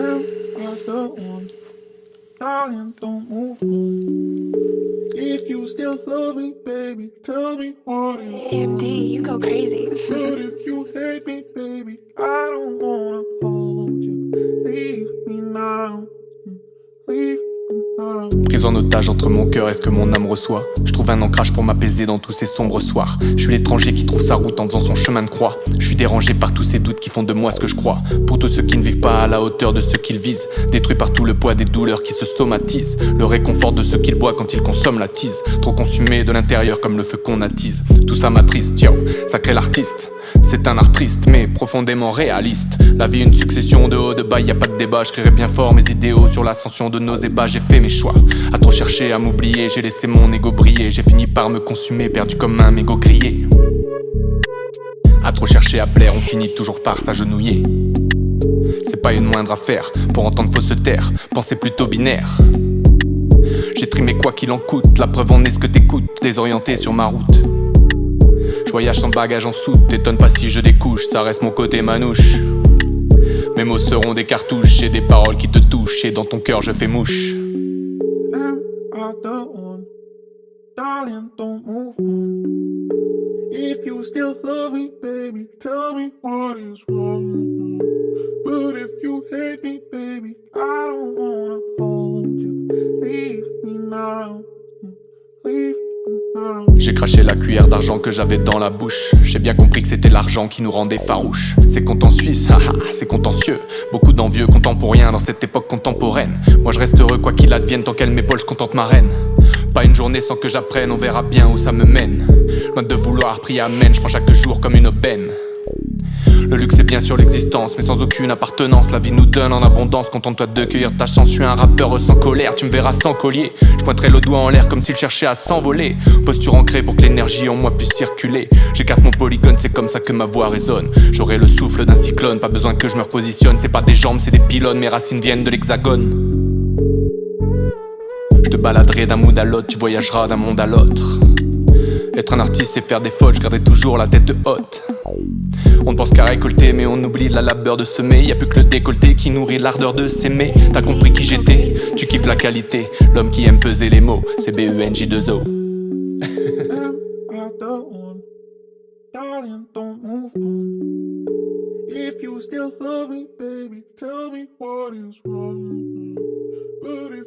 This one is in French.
Am I the one? Darling, don't move on. If you still love me, baby, tell me what is wrong. AMD, you go crazy. But if you hate me, baby, I don't wanna hold you. Leave me now. Leave me now. Prise en otage entre mon cœur et ce que mon âme reçoit. Je trouve un ancrage pour m'apaiser dans tous ces sombres soirs. Je suis l'étranger qui trouve sa route en faisant son chemin de croix. Je suis dérangé par tous ces doutes qui font de moi ce que je crois. Pour tous ceux qui ne vivent pas à la hauteur de ce qu'ils visent, détruits par tout le poids des douleurs qui se somatisent. Le réconfort de ceux qu'ils boivent quand ils consomment la tease. Trop consumé de l'intérieur comme le feu qu'on attise. Tout ça m'attriste, yo, sacré l'artiste. C'est un art triste mais profondément réaliste. La vie une succession de hauts, de bas, y a pas de débat. Je crierai bien fort mes idéaux sur l'ascension de nos ébats. J'ai fait mes choix, à trop chercher à m'oublier. J'ai laissé mon ego briller, j'ai fini par me consumer, perdu comme un mégot grillé. À trop chercher à plaire, on finit toujours par s'agenouiller. C'est pas une moindre affaire, pour entendre faut se taire, pensez plutôt binaire. J'ai trimé quoi qu'il en coûte, la preuve en est ce que t'écoutes, désorienté sur ma route. Je voyage sans bagage en soute, t'étonne pas si je découche, ça reste mon côté manouche. Mes mots seront des cartouches, j'ai des paroles qui te touchent, et dans ton cœur je fais mouche. Am I the one? Darling, don't move on. If you still love me, baby, tell me what is wrong. But if you hate me, baby, I don't wanna hold you. Leave me now. Leave me now. J'ai craché la cuillère d'argent que j'avais dans la bouche. J'ai bien compris que c'était l'argent qui nous rendait farouches. C'est compte en Suisse, haha, c'est contentieux. Beaucoup d'envieux, contents pour rien dans cette époque contemporaine. Moi je reste heureux quoi qu'il advienne tant qu'elle m'épaule, je contente ma reine. Pas une journée sans que j'apprenne, on verra bien où ça me mène. Loin de vouloir prier amen, je prends chaque jour comme une aubaine. Le luxe est bien sûr l'existence, mais sans aucune appartenance. La vie nous donne en abondance, contente-toi de cueillir ta chance. Je suis un rappeur sans colère, tu me verras sans collier. Je pointerai le doigt en l'air comme s'il cherchait à s'envoler. Posture ancrée pour que l'énergie en moi puisse circuler. J'écarte mon polygone, c'est comme ça que ma voix résonne. J'aurai le souffle d'un cyclone, pas besoin que je me repositionne. C'est pas des jambes, c'est des pylônes, mes racines viennent de l'hexagone. Je te baladerai d'un mood à l'autre, tu voyageras d'un monde à l'autre. Être un artiste c'est faire des fautes, je garderai toujours la tête haute. On ne pense qu'à récolter mais on oublie la labeur de semer. Y'a plus que le décolleté qui nourrit l'ardeur de s'aimer. T'as compris qui j'étais, tu kiffes la qualité. L'homme qui aime peser les mots, c'est BUNJ2O. Am I the one? Darling, don't move on. If you still love me, baby, tell me what is wrong. But if